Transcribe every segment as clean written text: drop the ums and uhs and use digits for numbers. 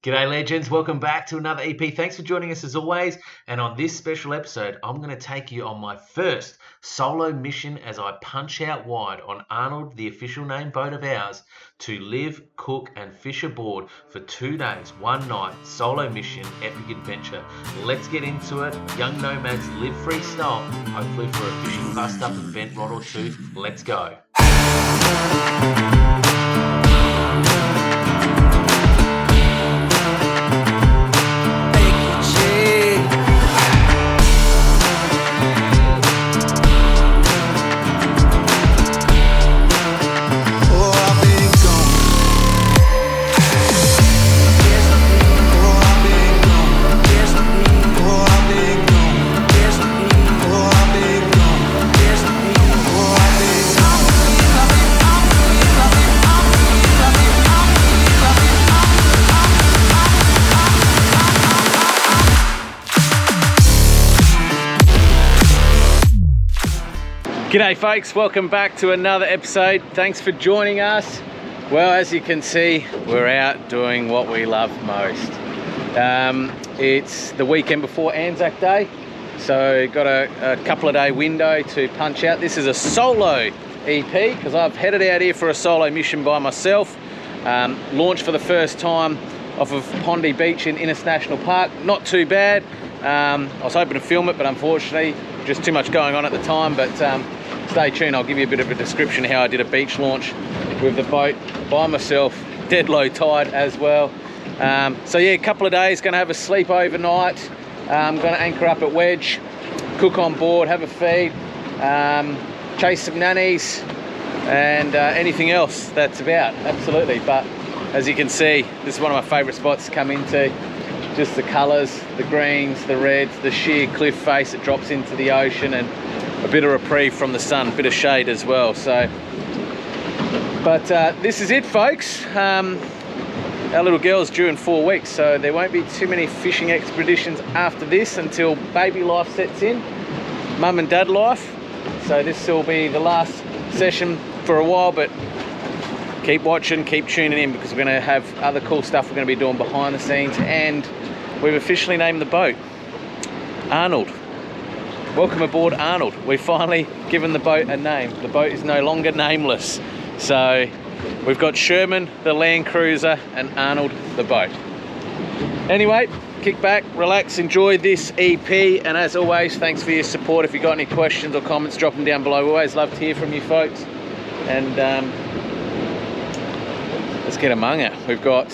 G'day legends, welcome back to another EP. Thanks for joining us as always. And on this special episode, I'm going to take you on my first solo mission as I punch out wide on Arnold, the official name boat of ours, to live, cook and fish aboard for 2 days, 1 night, solo mission, epic adventure. Let's get into it. Young Nomads live freestyle, hopefully for a fishing bust up and bent rod or two. Let's go. G'day folks, welcome back to another episode. Thanks for joining us. Well, as you can see, we're out doing what we love most. It's the weekend before Anzac Day, so got a couple of day window to punch out. This is a solo EP because I've headed out here for a solo mission by myself. Launched for the first time off of Pondy Beach in Innes National Park. Not too bad. I was hoping to film it, but unfortunately just too much going on at the time. But stay tuned, I'll give you a bit of a description of how I did a beach launch with the boat by myself, dead low tide as well. So yeah, a couple of days, gonna have a sleep overnight. I'm gonna anchor up at Wedge, cook on board, have a feed, chase some nannies and anything else that's about, absolutely. But as you can see, this is one of my favorite spots to come into. Just the colors, the greens, the reds, the sheer cliff face that drops into the ocean, and a bit of reprieve from the sun, a bit of shade as well. So, but this is it, folks. Our little girl's due in 4 weeks, so there won't be too many fishing expeditions after this until baby life sets in, mum and dad life. So this will be the last session for a while, but keep watching, keep tuning in, because we're going to have other cool stuff we're going to be doing behind the scenes. And we've officially named the boat Arnold. Welcome aboard, Arnold. We've finally given the boat a name. The boat is no longer nameless. So we've got Sherman, the Land Cruiser, and Arnold, the boat. Anyway, kick back, relax, enjoy this EP. And as always, thanks for your support. If you've got any questions or comments, drop them down below. We always love to hear from you folks. And let's get among it. We've got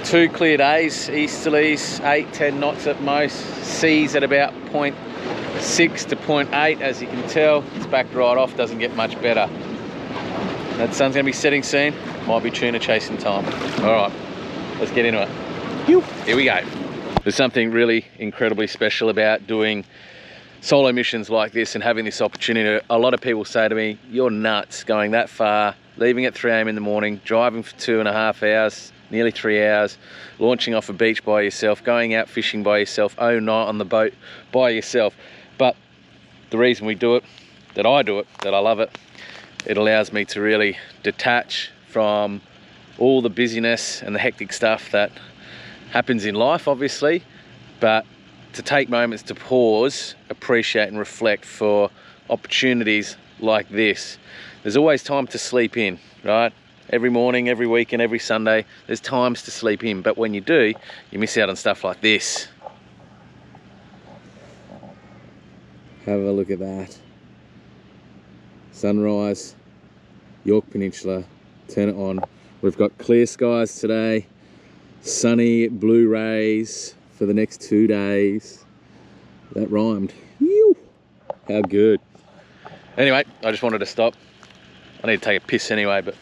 2 clear days, easterlies, 8-10 knots at most, seas at about 0.6 to 0.8, as you can tell. It's backed right off, doesn't get much better. That sun's gonna be setting soon, might be tuna chasing time. All right, let's get into it. Here we go. There's something really incredibly special about doing solo missions like this and having this opportunity. A lot of people say to me, you're nuts going that far, leaving at 3 AM in the morning, driving for 2.5 hours, nearly 3 hours, launching off a beach by yourself, going out fishing by yourself, overnight on the boat by yourself. But the reason we do it, that I do it, that I love it, it allows me to really detach from all the busyness and the hectic stuff that happens in life, obviously, but to take moments to pause, appreciate and reflect for opportunities like this. There's always time to sleep in, right? Every morning, every weekend, every Sunday, there's times to sleep in, but when you do, you miss out on stuff like this. Have a look at that. Sunrise, York Peninsula, turn it on. We've got clear skies today, sunny blue rays for the next 2 days. That rhymed. Whew. How good. Anyway, I just wanted to stop. I need to take a piss anyway, but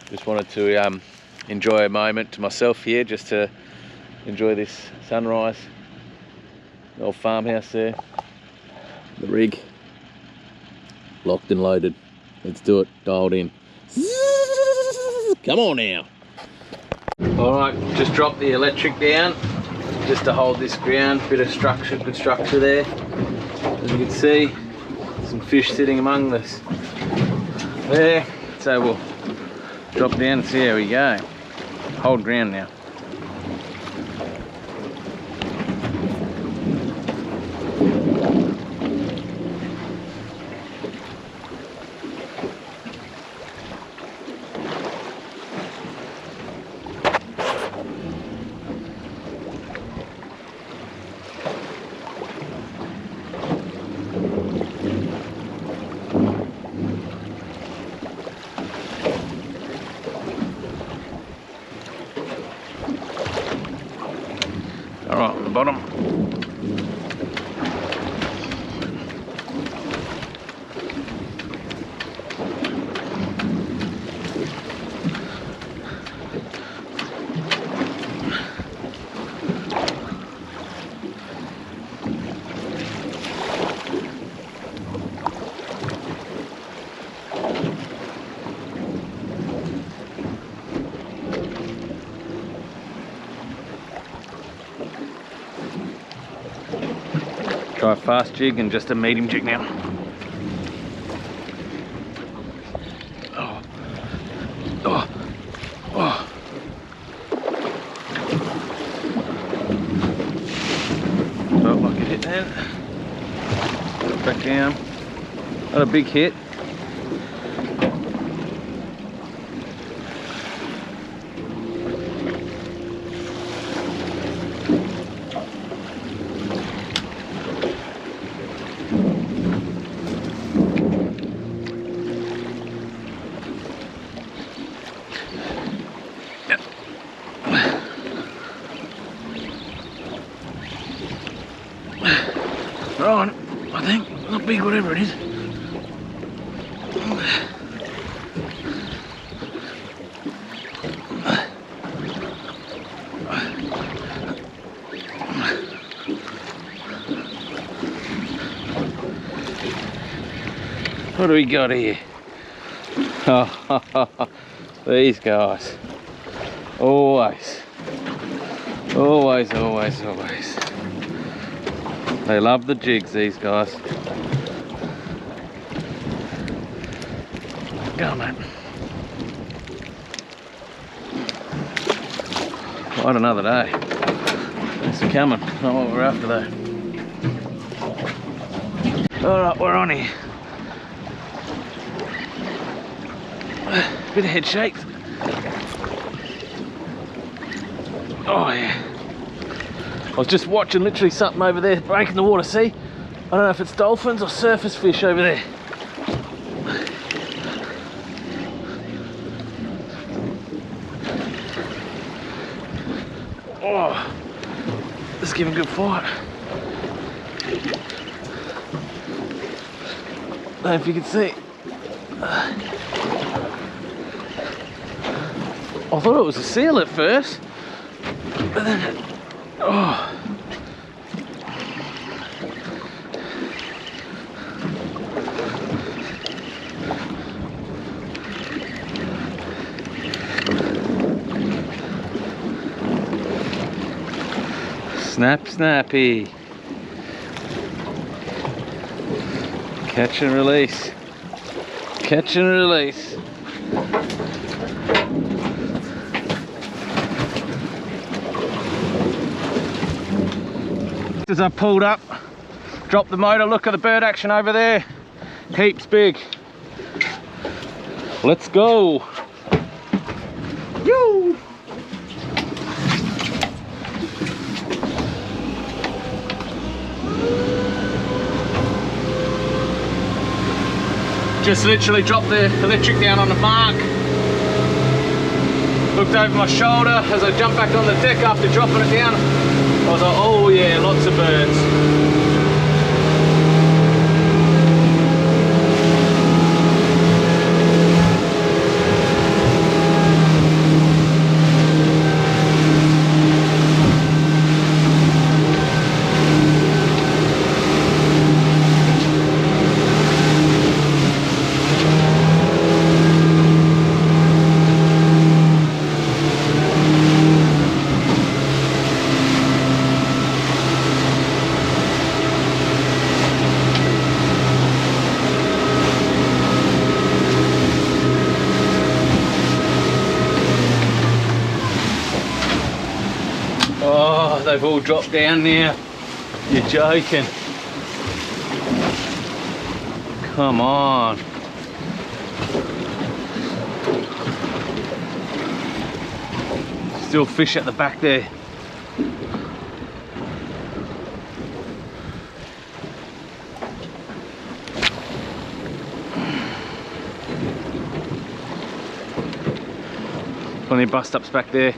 just wanted to enjoy a moment to myself here, just to enjoy this sunrise. The old farmhouse there. The rig. Locked and loaded. Let's do it. Dialed in. Come on now. Alright, just dropped the electric down just to hold this ground. Bit of structure, good structure there. As you can see, some fish sitting among this there. So we'll drop down and see how we go. Hold ground now. right on the bottom. Try a fast jig and just a medium jig now. Oh. Oh. Oh. Felt like a hit then. Got back down. Not a big hit. Right, I think, not big, whatever it is. What do we got here? Oh, these guys. Always. Always, always, always. They love the jigs, these guys. Go on, mate. Quite another day. Thanks for coming. Not what we're after though. Alright, we're on here. Bit of head shakes. Oh yeah. I was just watching literally something over there breaking the water, see? I don't know if it's dolphins or surface fish over there. Oh, this is giving a good fight. I don't know if you can see. I thought it was a seal at first, but then oh. Snap, snappy. Catch and release. Catch and release. As I pulled up, dropped the motor, look at the bird action over there. Heaps big. Let's go. Yoo! Just literally dropped the electric down on the mark. Looked over my shoulder as I jumped back on the deck after dropping it down. I was like, oh yeah, lots of birds. Oh, they've all dropped down now. You're joking. Come on. Still fish at the back there. Plenty of bust ups back there.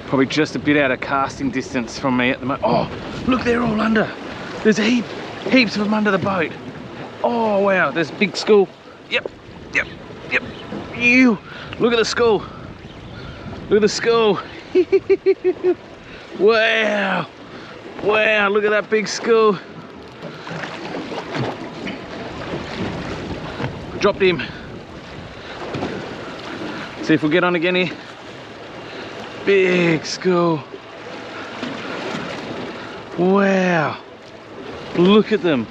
Probably just a bit out of casting distance from me at the moment. Oh, look, they're all under. There's heaps of them under the boat. Oh, wow, there's a big school. Yep. You, look at the school. Look at the school. Wow. Wow, look at that big school. Dropped him. See if we'll get on again here. Big school. Wow. Look at them.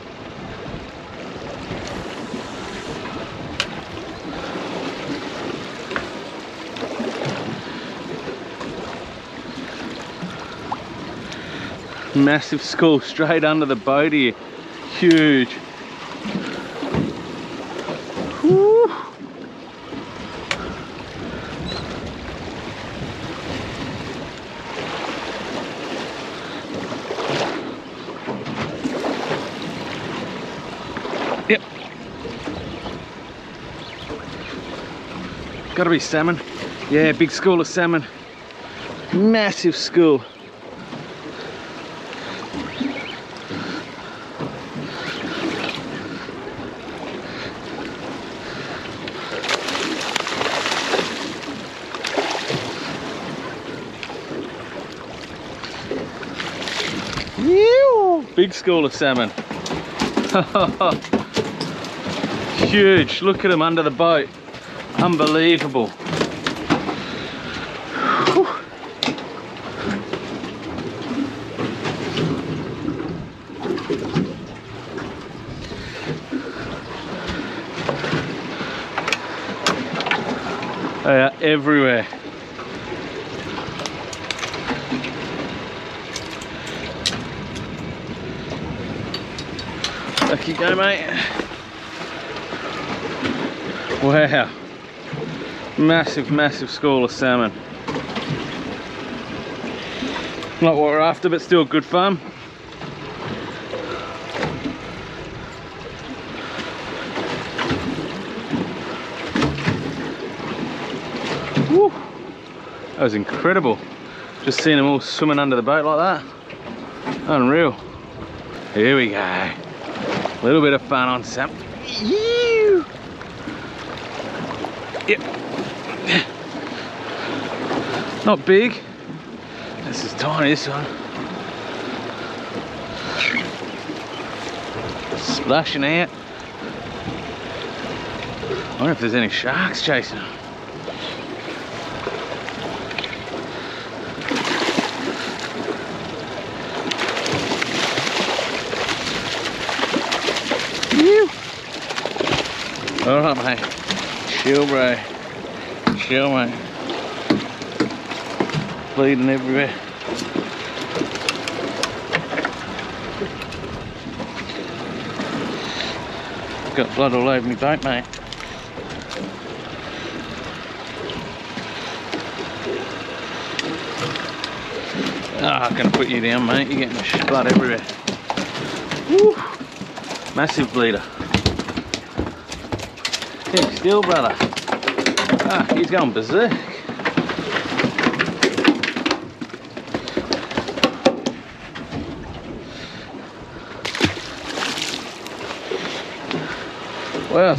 Massive school straight under the boat here. Huge. Woo. Yep. Gotta be salmon. Yeah, big school of salmon. Massive school. Big school of salmon. Huge. Look at them under the boat. Unbelievable. Whew. They are everywhere. Up you go, mate. Wow. Massive, massive school of salmon. Not what we're after, but still good fun. Woo. That was incredible. Just seeing them all swimming under the boat like that. Unreal. Here we go. A little bit of fun on Sam. Yep. Not big. This is tiny, this one. Splashing out. I wonder if there's any sharks chasing them. Alright, mate. Chill, bro. Chill, mate. Bleeding everywhere. Got blood all over me boat, mate. Ah, I'm gonna put you down, mate. You're getting blood everywhere. Woo. Massive bleeder. Keep still, brother. Ah, he's going berserk. Well,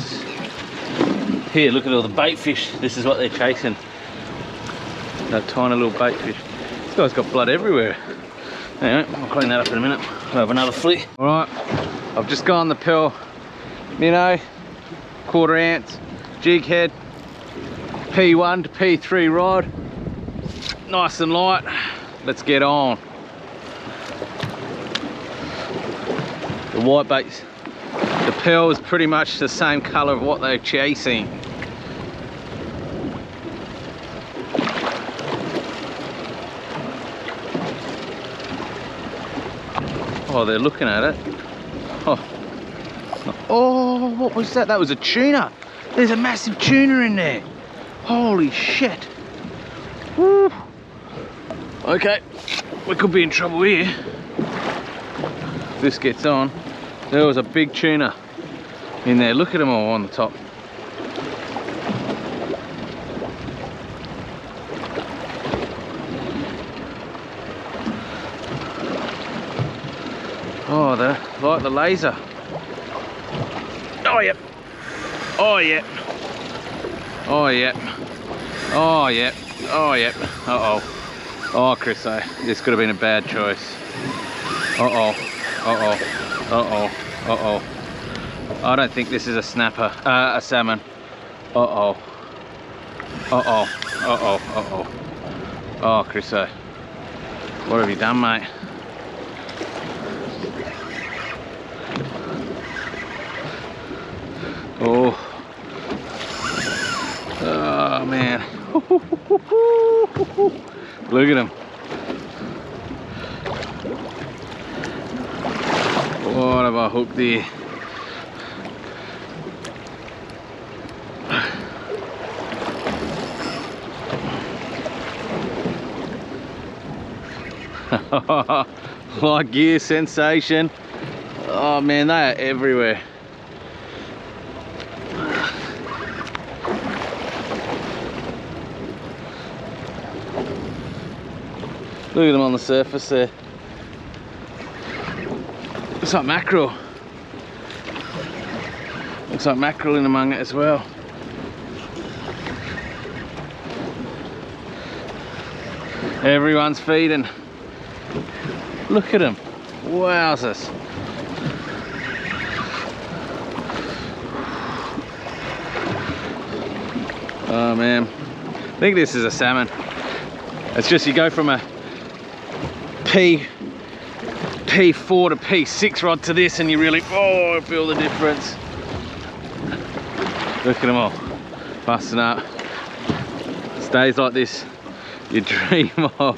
here, look at all the bait fish. This is what they're chasing. That tiny little bait fish. This guy's got blood everywhere. Anyway, I'll clean that up in a minute. We'll have another flick. All right, I've just gone the pearl minnow, quarter ounce, jig head, P1 to P3 rod. Nice and light. Let's get on. The white baits. The pearl is pretty much the same colour of what they're chasing. Oh, they're looking at it. Oh, what was that? That was a tuna. There's a massive tuna in there. Holy shit. Woo. Okay, we could be in trouble here. If this gets on. There was a big tuna in there. Look at them all on the top. like the laser. Oh, yep. Oh, yep. Oh, yep. Oh, yep. Oh, yep. Uh-oh. Oh, Chris, this could have been a bad choice. Uh-oh. Uh-oh. Uh-oh. Uh-oh. I don't think this is a snapper. A salmon. Uh-oh. Uh-oh. Uh-oh. Uh-oh. Oh, Chris, what have you done, mate? Oh. Oh, man. Look at him. What have I hooked here? Like gear sensation. Oh man, they are everywhere. Look at them on the surface there. Looks like mackerel. Looks like mackerel in among it as well. Everyone's feeding. Look at them. Wowzers. Oh man. I think this is a salmon. It's just you go from a P4 to P6 rod to this and you really, oh, feel the difference. Look at them all busting up. Stays like this, you dream of.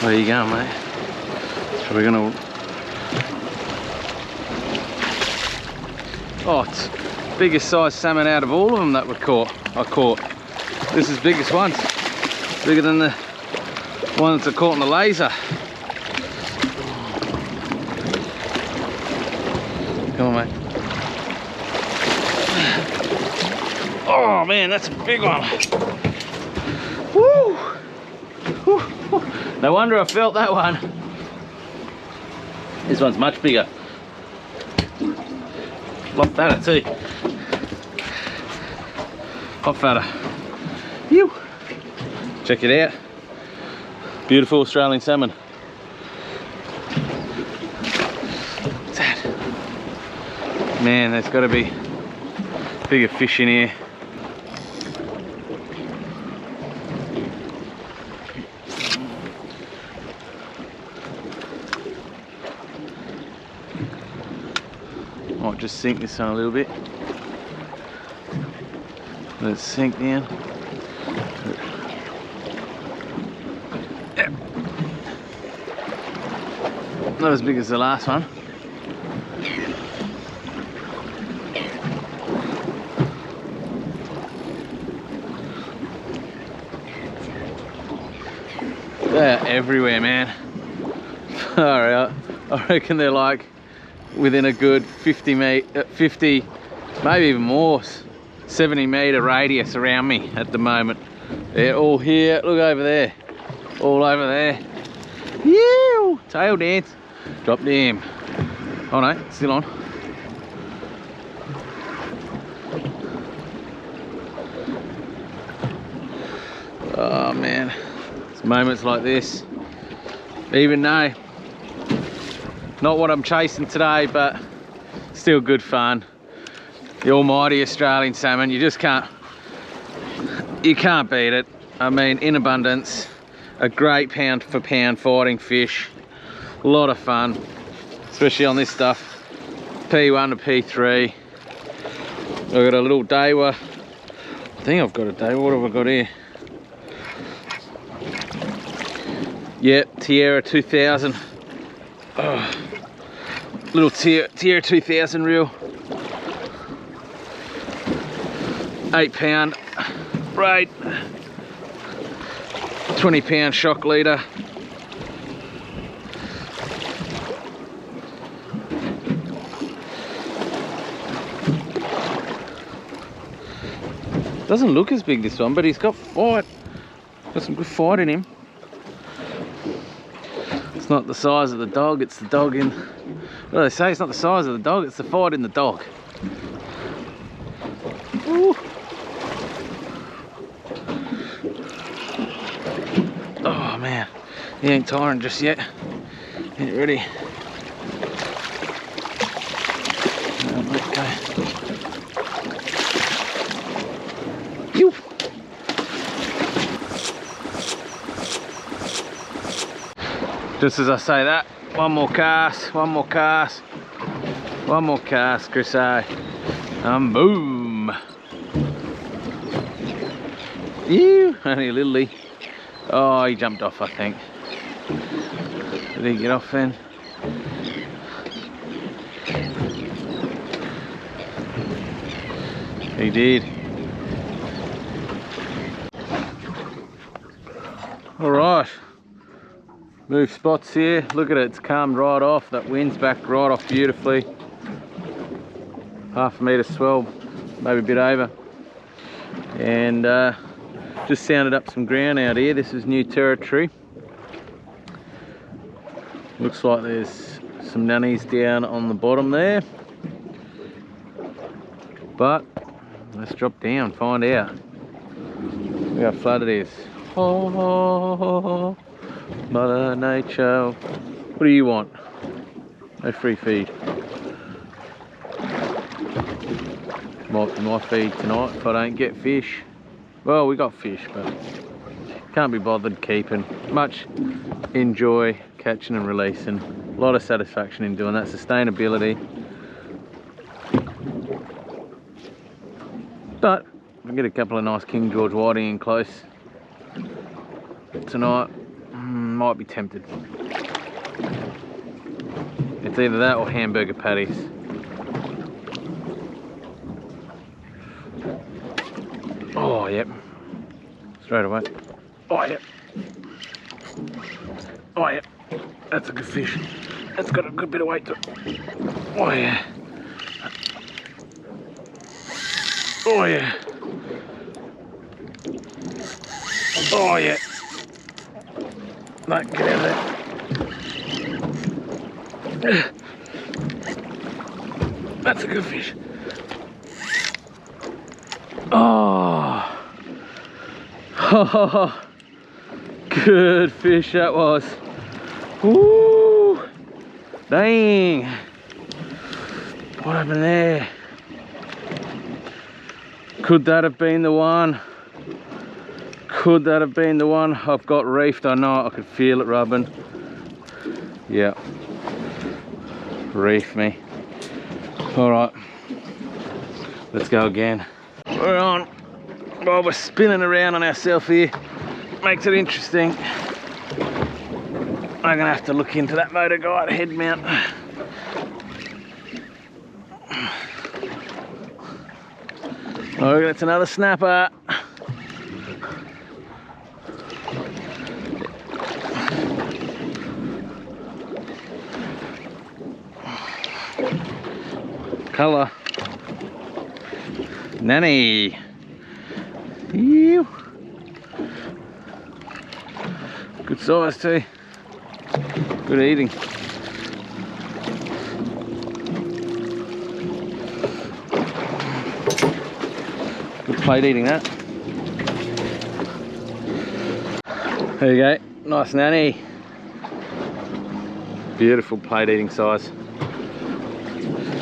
Where you going, mate? So we're gonna. Oh, it's biggest size salmon out of all of them that were caught. I caught. This is biggest ones. Bigger than the ones that are caught in the laser. Come on, mate. Oh man, that's a big one. Woo! Woo! No wonder I felt that one. This one's much bigger. Lot fatter too. Lot fatter. Phew. Check it out. Beautiful Australian salmon. What's that? Man, there's got to be bigger fish in here. Might just sink this on a little bit. Let it sink down. Yep. Not as big as the last one. They're everywhere, man. Alright, I reckon they're like within a good 50, maybe even more, 70 metre radius around me at the moment. They're all here. Look over there. All over there. Yeah, tail dance. Drop down. Oh no, still on. Oh man, it's moments like this. Even though not what I'm chasing today, but still good fun. The almighty Australian salmon, you just can't beat it. I mean, in abundance, a great pound for pound fighting fish. A lot of fun, especially on this stuff. P1 to P3. I've got a little Dawa. I think I've got a Dawa. What have I got here? Yep, Tierra 2000. Oh, little Tierra 2000 reel. 8 pound braid. 20 pound shock leader. Doesn't look as big this one, but he's got fight. Got some good fight in him. It's not the size of the dog, it's the dog in... What do they say? It's not the size of the dog, it's the fight in the dog. Ooh. Oh man, he ain't tiring just yet. Get ready. Okay. You. Just as I say that, one more cast, one more cast, one more cast, Chris A. And boom! Ew, only a little. Oh, he jumped off, I think. Did he get off then? He did. All right. Move spots here. Look at it, it's calmed right off. That wind's back right off beautifully. Half a metre swell, maybe a bit over. And just sounded up some ground out here. This is new territory. Looks like there's some nannies down on the bottom there. But let's drop down, find out. Look how flooded it is. Oh, Mother Nature. What do you want? No free feed. Might be my feed tonight if I don't get fish. Well, we got fish, but can't be bothered keeping. Much enjoy catching and releasing. A lot of satisfaction in doing that. Sustainability. But we get a couple of nice King George whiting in close tonight. Might be tempted. It's either that or hamburger patties. Oh, yep. Straight away. Oh, yep. Oh, yep. That's a good fish. That's got a good bit of weight to it. Oh, yeah. Oh, yeah. Oh, yeah. No, get out of there. That's a good fish. Oh. Oh, good fish that was. Woo. Dang. What happened there? Could that have been the one? Could that have been the one? I've got reefed, I know, I could feel it rubbing. Yeah. Reef me. Alright. Let's go again. We're on. Well, we're spinning around on ourselves here. Makes it interesting. I'm gonna have to look into that motor guide head mount. Oh, look, it's another snapper. Colour. Nanny. Ew. Good size too. Good eating. Good plate eating that. There you go. Nice nanny. Beautiful plate eating size.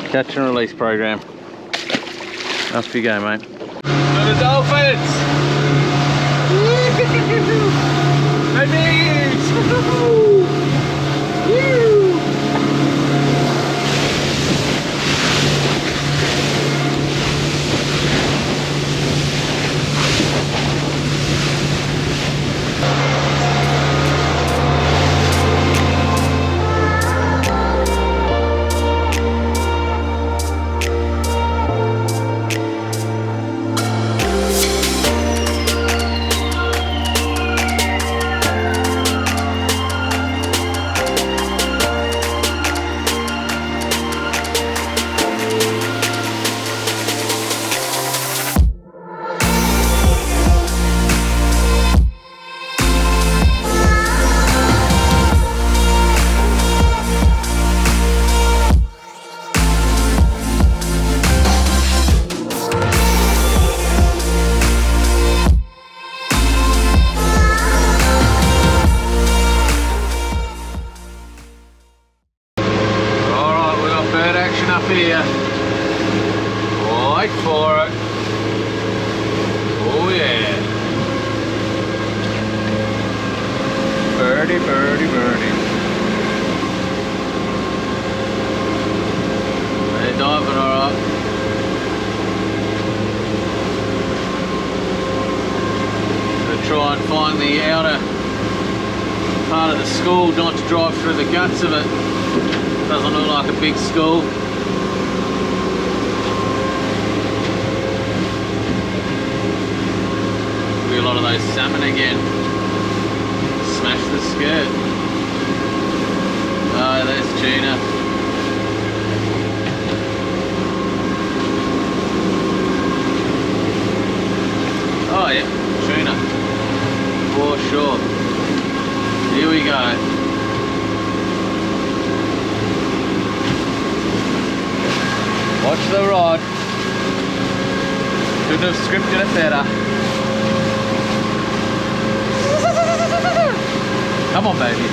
Catch and release program. Off you go, mate. The dolphins! Babies! here. Wait for it. Oh yeah. Birdie, birdie, birdie. They're diving alright. Try and find the outer part of the school, not to drive through the guts of it. Doesn't look like a big school. Be a lot of those salmon again. Smash the skirt. Oh, there's tuna. Oh yeah, tuna. For sure. Here we go. Watch the rod. Couldn't have scripted it better. Come on, baby.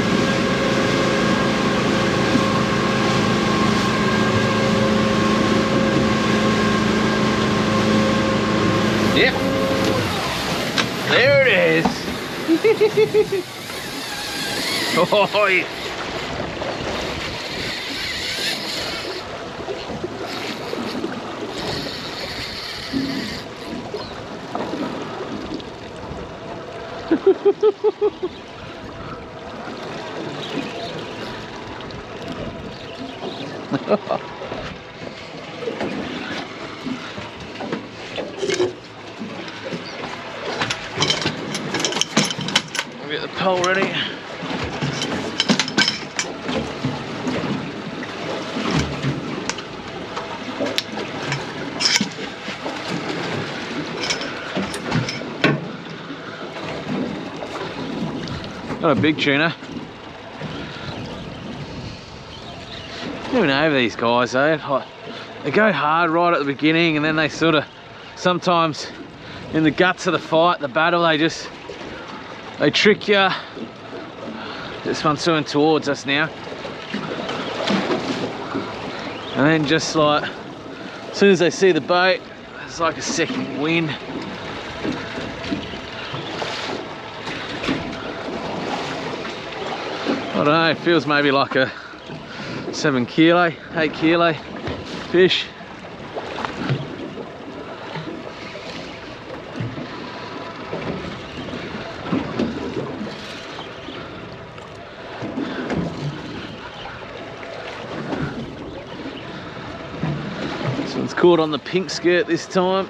Yep. There it is. Oh, yeah. We'll get the pole ready. Got a big tuna. Even over these guys, eh? They go hard right at the beginning, and then they sort of, sometimes in the guts of the fight, the battle, they trick you. This one's swimming towards us now. And then just like, as soon as they see the bait, it's like a second wind. I don't know, it feels maybe like a 7 kilo, 8 kilo fish. This one's caught on the pink skirt this time.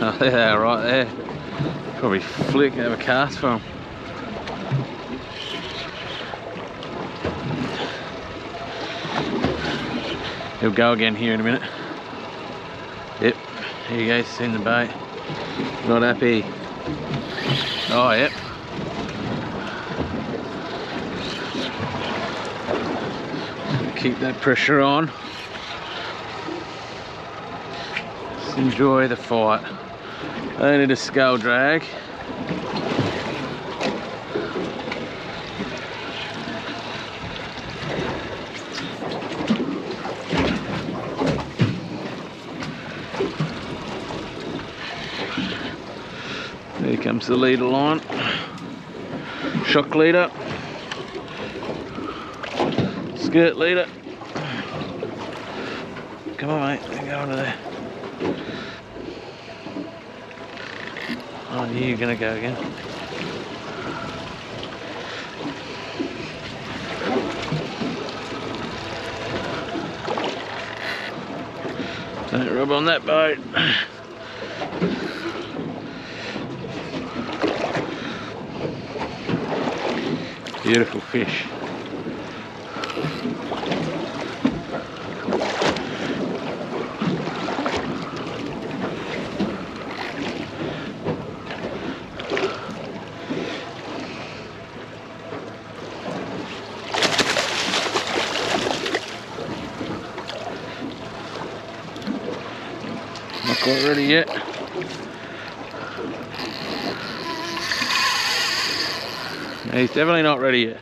Oh, there they are, right there. Probably flick, have a cast for them. He'll go again here in a minute. Yep, here you go, seen the bait. Not happy. Oh, yep. Keep that pressure on. Just enjoy the fight. I need a scale drag. There comes the leader line. Shock leader. Skirt leader. Come on, mate, go under there. Oh, I knew you were going to go again. Don't rub on that boat. Beautiful fish. Not quite ready yet. He's definitely not ready yet.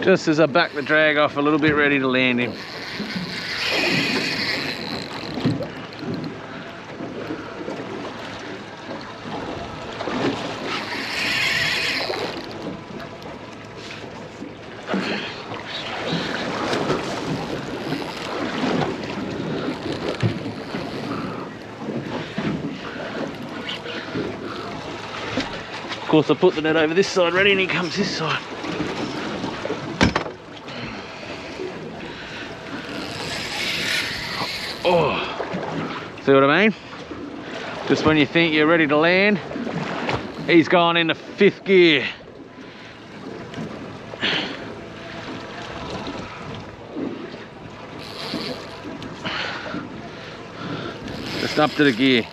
Just as I back the drag off a little bit, ready to land him. Of course, I put the net over this side ready, and he comes this side. Oh, see what I mean? Just when you think you're ready to land, he's gone into 5th gear. Just up to the gear.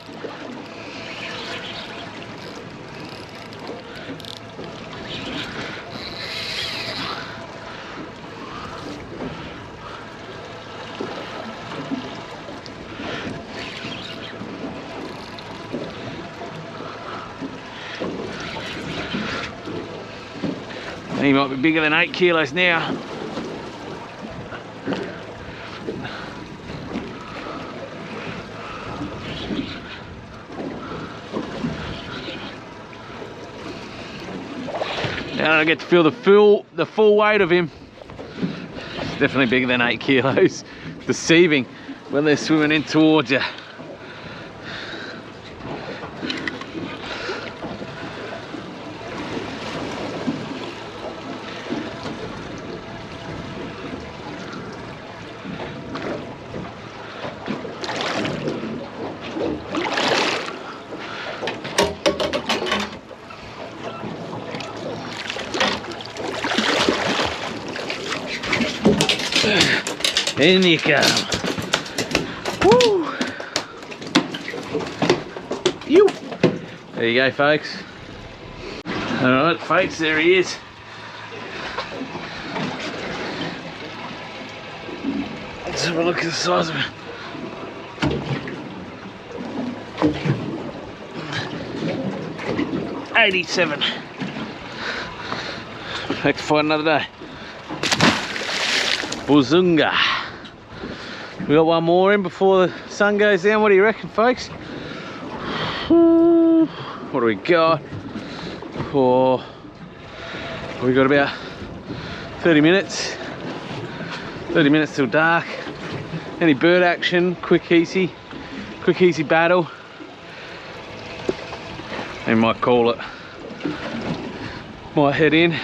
He might be bigger than 8 kilos now. Now I get to feel the full weight of him. It's definitely bigger than 8 kilos. Deceiving when they're swimming in towards you. In you come. Woo! You. There you go, folks. Alright, folks, there he is. Let's have a look at the size of it. $87. Back to fight another day. Buzunga. We got one more in before the sun goes down. What do you reckon, folks? What do we got? Oh, we got about 30 minutes. 30 minutes till dark. Any bird action? Quick easy battle. They might call it. Might head in.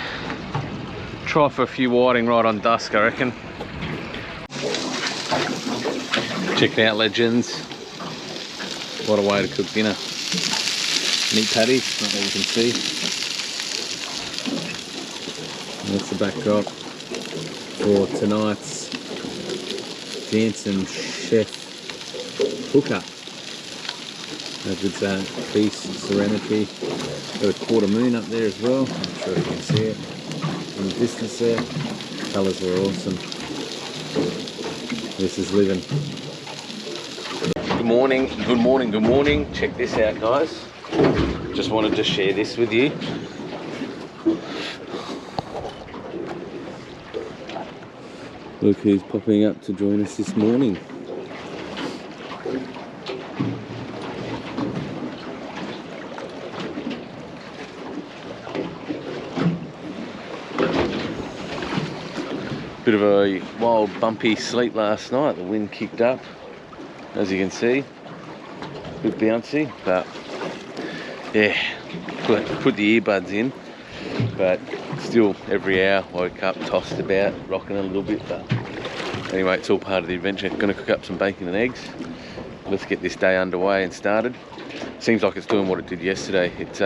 Try for a few whiting right on dusk, I reckon. Check it out, legends. What a way to cook dinner. Meat patties, not that you can see. And that's the backdrop for tonight's dancing chef hookup. How good's that? Peace, serenity. Got a quarter moon up there as well. I'm sure you can see it in the distance there. Colours are awesome. This is living. Good morning, good morning, good morning. Check this out, guys. Just wanted to share this with you. Look who's popping up to join us this morning. Bit of a wild bumpy sleep last night. The wind kicked up, as you can see. A bit bouncy, but yeah, put the earbuds in, but still every hour woke up, tossed about, rocking a little bit. But anyway, it's all part of the adventure. Gonna cook up some bacon and eggs. Let's get this day underway and started. Seems like it's doing what it did yesterday. It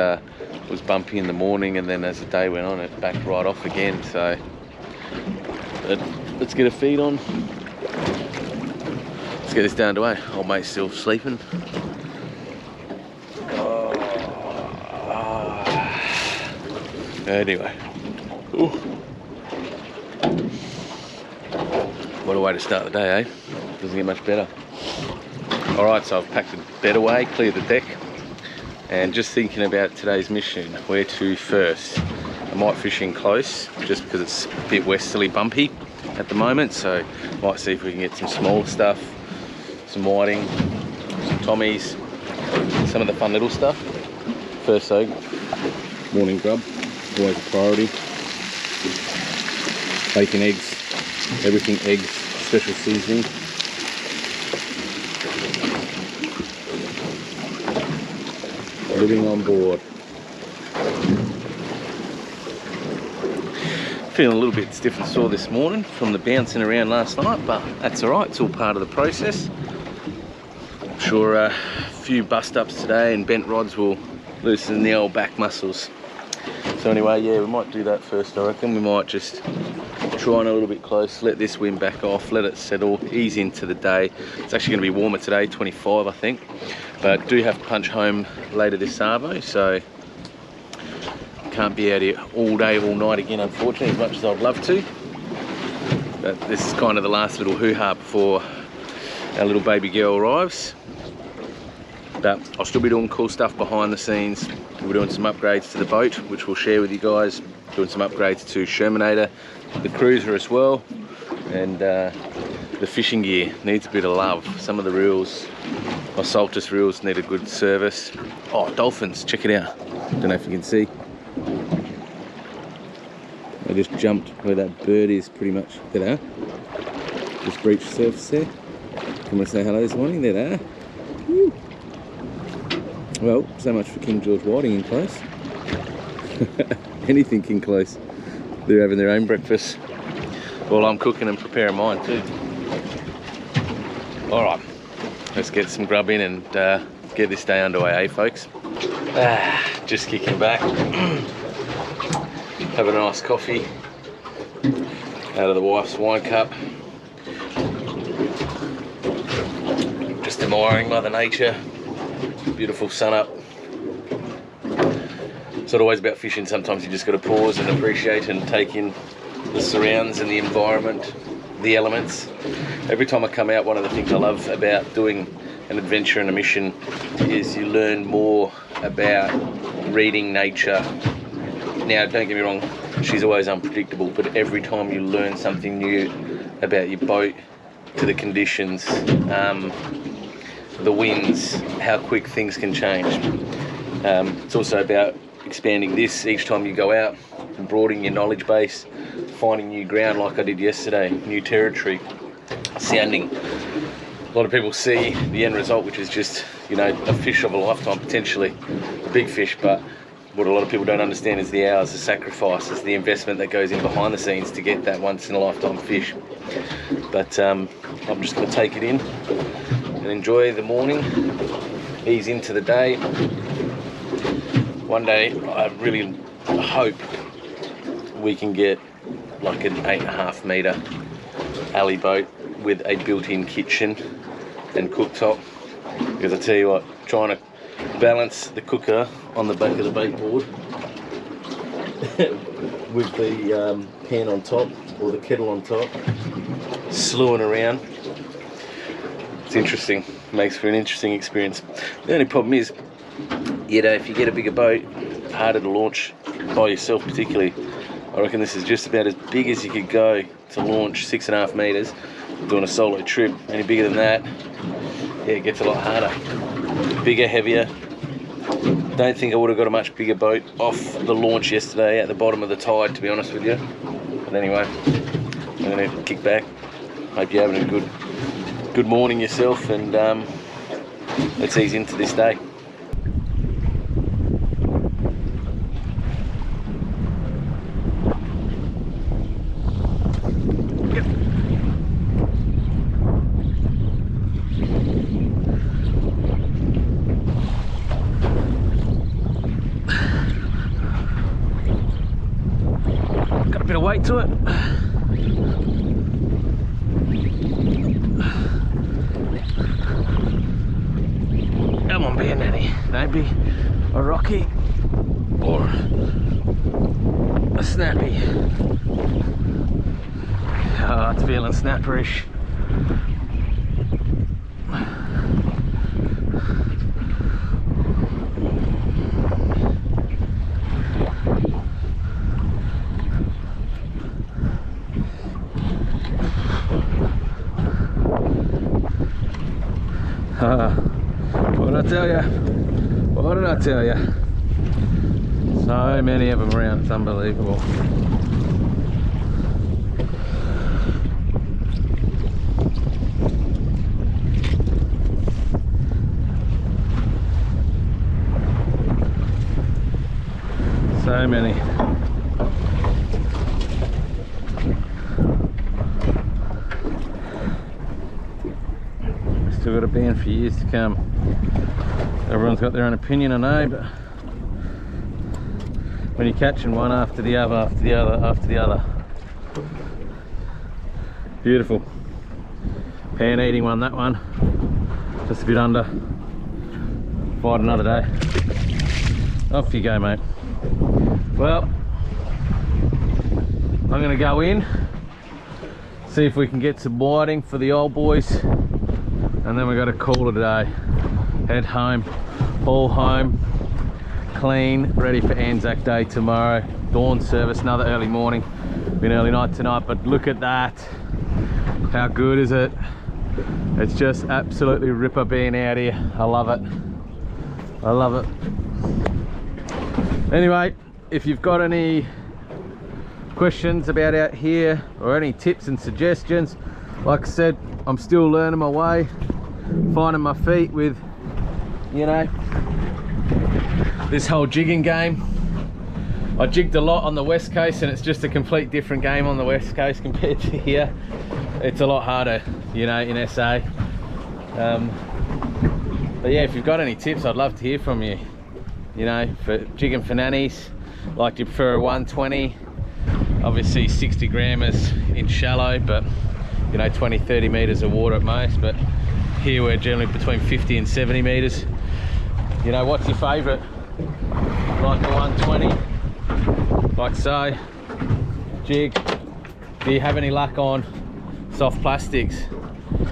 was bumpy in the morning, and then as the day went on, it backed right off again. So let's get a feed on. Let's get this down to way. Old mate's still sleeping. Anyway. Ooh. What a way to start the day, eh? Doesn't get much better. Alright, so I've packed the bed away, cleared the deck. And just thinking about today's mission, where to first. I might fish in close just because it's a bit westerly bumpy at the moment, so might see if we can get some smaller stuff, some whiting, some tommies, some of the fun little stuff. First though, morning grub, always a priority. Bacon, eggs, everything eggs, special seasoning. Living on board. Feeling a little bit stiff and sore this morning from the bouncing around last night, but that's alright, it's all part of the process. I'm sure a few bust ups today and bent rods will loosen the old back muscles. So anyway, yeah, we might do that first, I reckon. We might just try on a little bit close, let this wind back off, let it settle, ease into the day. It's actually going to be warmer today, 25 I think, but do have to punch home later this arvo, so can't be out here all day, all night again, unfortunately, as much as I'd love to. But this is kind of the last little hoo-ha before our little baby girl arrives. But I'll still be doing cool stuff behind the scenes. We're doing some upgrades to the boat, which we'll share with you guys. Doing some upgrades to Shermanator, the cruiser as well, and the fishing gear needs a bit of love. Some of the reels, my Saltus reels, need a good service. Oh, dolphins, check it out. Don't know if you can see. I just jumped where that bird is pretty much. There they are. Just breached surface there. Come and say hello this morning. There they are. Woo. Well, so much for King George Whiting in close. Anything in close. They're having their own breakfast while I'm cooking and preparing mine too. Alright, let's get some grub in and get this day underway, eh folks? Just kicking back. Having a nice coffee out of the wife's wine cup. Just admiring Mother Nature. Beautiful sun up. It's not always about fishing, sometimes you just got to pause and appreciate and take in the surrounds and the environment, the elements. Every time I come out, one of the things I love about doing an adventure and a mission is you learn more about reading nature. Now, don't get me wrong, she's always unpredictable, but every time you learn something new about your boat, to the conditions, the winds, how quick things can change. It's also about expanding this each time you go out and broadening your knowledge base, finding new ground like I did yesterday, new territory, sounding. A lot of people see the end result, which is just, you know, a fish of a lifetime, potentially a big fish, but what a lot of people don't understand is the hours, the sacrifices, the investment that goes in behind the scenes to get that once in a lifetime fish. But I'm just going to take it in and enjoy the morning, ease into the day. One day I really hope we can get like an 8.5 metre alley boat with a built-in kitchen and cooktop, because I tell you what, trying to balance the cooker on the back of the bait board with the pan on top or the kettle on top, slewing around, it's interesting, makes for an interesting experience. The only problem is, you know, if you get a bigger boat, harder to launch by yourself particularly. I reckon this is just about as big as you could go to launch, 6.5 metres, doing a solo trip. Any bigger than that, yeah, it gets a lot harder. Bigger, heavier. Don't think I would have got a much bigger boat off the launch yesterday at the bottom of the tide, to be honest with you. But anyway, I'm going to kick back. Hope you're having a good morning yourself, and let's ease into this day. Bit of weight to it. Come on, beer nanny. Don't be a rocky or a snappy. Oh, it's feeling snapperish. What did I tell you? What did I tell you? So many of them around, it's unbelievable. So many. Still got a band for years to come. Everyone's got their own opinion, I know, but when you're catching one after the other, after the other, after the other. Beautiful. Pan eating one, that one. Just a bit under. Fight another day. Off you go, mate. Well, I'm gonna go in, see if we can get some whiting for the old boys, and then we got to call it a day. Head home, all home, clean, ready for Anzac Day tomorrow. Dawn service, another early morning. Been early night tonight, but look at that. How good is it? It's just absolutely ripper being out here. I love it. I love it. Anyway, if you've got any questions about out here or any tips and suggestions, like I said, I'm still learning my way, finding my feet with, you know, this whole jigging game. I jigged a lot on the west coast and it's just a complete different game on the west coast compared to here. It's a lot harder, you know, in SA. But yeah, if you've got any tips, I'd love to hear from you. You know, for jigging for nannies, like you prefer a 120, obviously 60 grammers in shallow, but you know, 20-30 meters of water at most. But here we're generally between 50 and 70 meters. You know, what's your favorite? Like a 120, like so. Jig. Do you have any luck on soft plastics?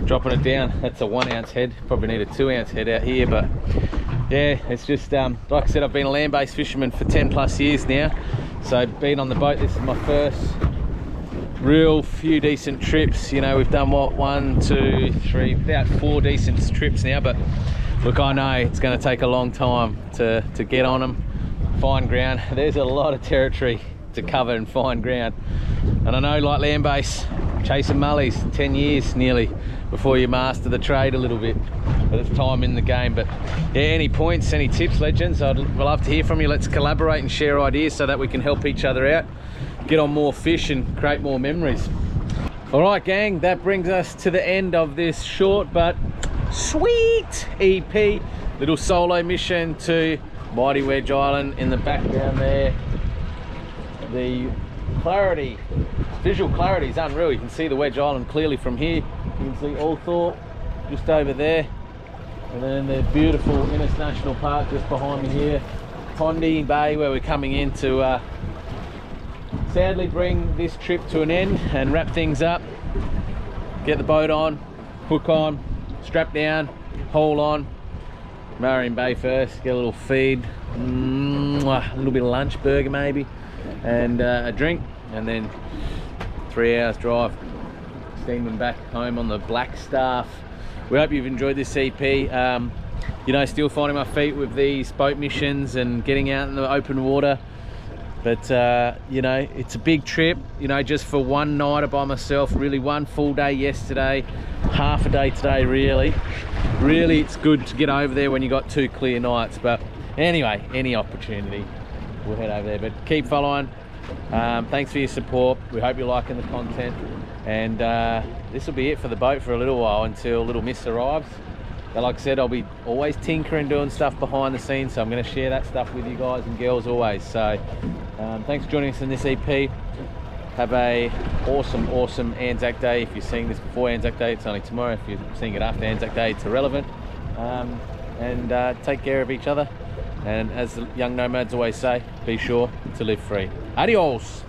Dropping it down. That's a 1 ounce head. Probably need a 2 ounce head out here, but yeah, it's just like I said, I've been a land-based fisherman for 10 plus years now. So being on the boat, this is my first real few decent trips. You know, we've done what, 1, 2, 3, about 4 decent trips now, but look, I know it's going to take a long time to get on them, find ground. There's a lot of territory to cover and find ground, and I know, like land-based, chasing mullies, 10 years nearly before you master the trade a little bit. But it's time in the game. But yeah, any points, any tips, legends, I'd love to hear from you. Let's collaborate and share ideas so that we can help each other out, get on more fish and create more memories. All right, gang, that brings us to the end of this short but sweet EP, little solo mission to Mighty Wedge Island. In the background there, the clarity, visual clarity is unreal. You can see the Wedge Island clearly from here. You can see Althorpe just over there, and then the beautiful Innes National Park just behind me here, Pondy Bay, where we're coming in to sadly bring this trip to an end and wrap things up. Get the boat on, hook on, strap down, haul on. Marion Bay first, get a little feed, a little bit of lunch, burger maybe, and a drink, and then 3 hours drive, steaming back home on the Blackstaff. We hope you've enjoyed this EP. You know, still finding my feet with these boat missions and getting out in the open water. But you know, it's a big trip, you know, just for one night by myself. Really, one full day yesterday, half a day today. Really it's good to get over there when you got 2 clear nights. But anyway, any opportunity, we'll head over there. But keep following. Thanks for your support. We hope you're liking the content, and this will be it for the boat for a little while until Little Miss arrives. But like I said, I'll be always tinkering, doing stuff behind the scenes, so I'm going to share that stuff with you guys and girls always. So thanks for joining us in this EP. Have a awesome Anzac Day. If you're seeing this before Anzac Day, it's only tomorrow. If you're seeing it after Anzac Day, it's irrelevant. And take care of each other, and as the young nomads always say, be sure to live free. Adios.